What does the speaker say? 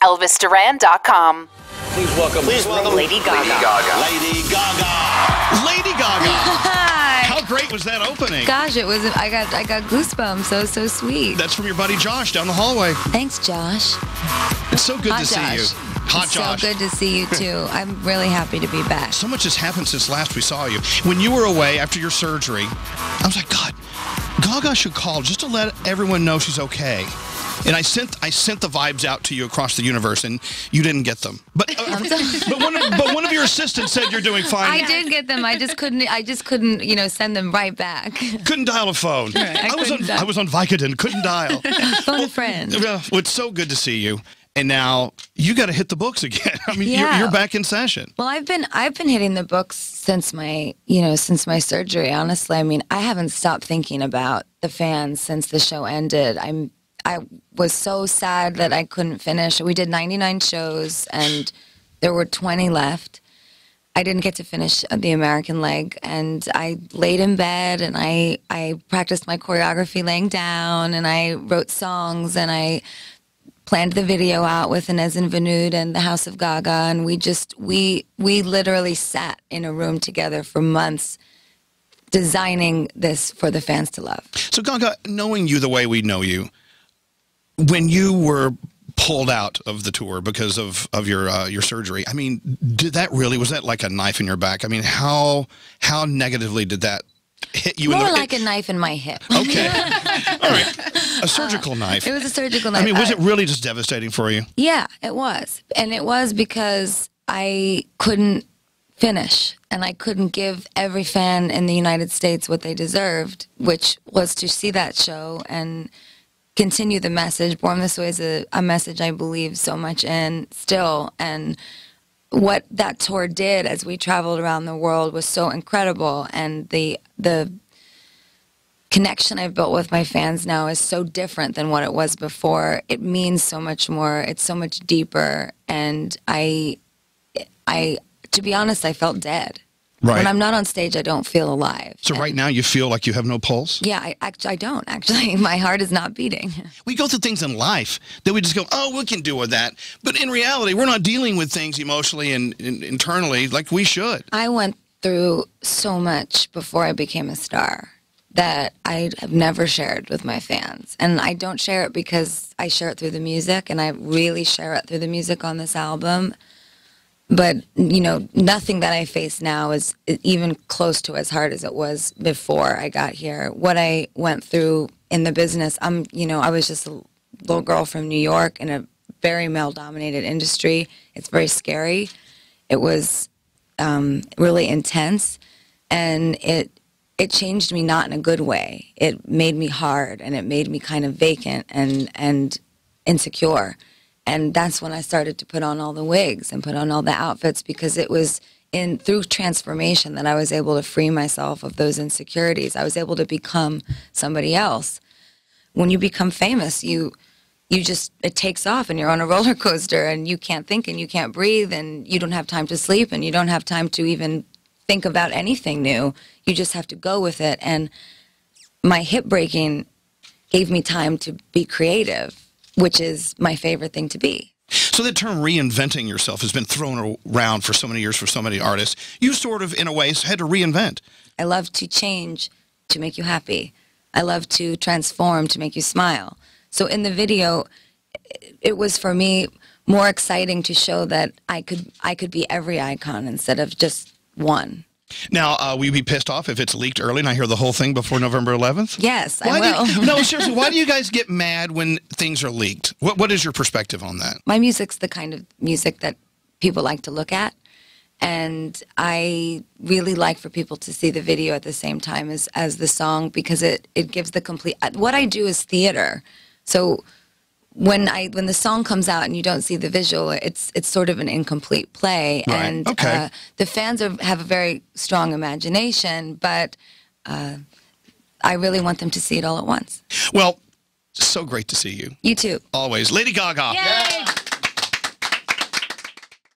ElvisDuran.com. Please welcome Lady Gaga. Lady Gaga. Lady Gaga. Hi. How great was that opening? Gosh, it was. I got goosebumps. So sweet. That's from your buddy Josh down the hallway. Thanks, Josh. It's so good to see you. Hot It's Josh. So good to see you too. I'm really happy to be back. So much has happened since last we saw you. When you were away after your surgery, I was like, God, Gaga should call just to let everyone know she's okay. And I sent the vibes out to you across the universe, and you didn't get them. But one of your assistants said you're doing fine. I did get them. I just couldn't, send them right back. Couldn't dial a phone. Right, I was on Vicodin. Couldn't dial. Phone a friend. Well, it's so good to see you. And now you got to hit the books again. I mean, you're back in session. Well, I've been hitting the books since my surgery. Honestly, I mean, I haven't stopped thinking about the fans since the show ended. I was so sad that I couldn't finish. We did 99 shows, and there were 20 left. I didn't get to finish the American leg, and I laid in bed, and I practiced my choreography laying down, and I wrote songs, and I planned the video out with Inez and Vanud and the House of Gaga, and we literally sat in a room together for months designing this for the fans to love. So Gaga, knowing you the way we know you, when you were pulled out of the tour because of your surgery, I mean, was that like a knife in your back? I mean, how negatively did that hit you? More like a knife in my hip. Okay. All right. A surgical knife. It was a surgical knife. I mean, was it really just devastating for you? Yeah, it was. And it was because I couldn't finish, and I couldn't give every fan in the United States what they deserved, which was to see that show and continue the message. Born This Way is a message I believe so much in still, and what that tour did as we traveled around the world was so incredible, and the connection I've built with my fans now is so different than what it was before. It means so much more. It's so much deeper, and I to be honest, I felt dead. Right. When I'm not on stage, I don't feel alive. So right now you feel like you have no pulse? Yeah, I don't, actually. My heart is not beating. We go through things in life that we just go, oh, we can deal with that. But in reality, we're not dealing with things emotionally and internally like we should. I went through so much before I became a star that I have never shared with my fans. And I don't share it because I share it through the music, and I really share it through the music on this album. But, nothing that I face now is even close to as hard as it was before I got here. What I went through in the business, I was just a little girl from New York in a very male-dominated industry. It's very scary. It was really intense, and it changed me not in a good way. It made me hard, and it made me kind of vacant and insecure. And that's when I started to put on all the wigs and put on all the outfits, because it was through transformation that I was able to free myself of those insecurities. I was able to become somebody else. When you become famous, it takes off, and you're on a roller coaster, and you can't think, and you can't breathe, and you don't have time to sleep, and you don't have time to even think about anything new. You just have to go with it. And my hip breaking gave me time to be creative, which is my favorite thing to be. So the term reinventing yourself has been thrown around for so many years for so many artists. You sort of, in a way, had to reinvent. I love to change to make you happy. I love to transform to make you smile. So in the video, it was for me more exciting to show that I could be every icon instead of just one. Now, will you be pissed off if it's leaked early and I hear the whole thing before November 11th? Yes, I will. No, seriously, why do you guys get mad when things are leaked? What is your perspective on that? My music's the kind of music that people like to look at, and I really like for people to see the video at the same time as the song, because it gives the complete... What I do is theater, so when the song comes out and you don't see the visual, it's sort of an incomplete play. Right. And okay. The fans have a very strong imagination, but I really want them to see it all at once. Well, so great to see you. You too. Always. Lady Gaga. Yay!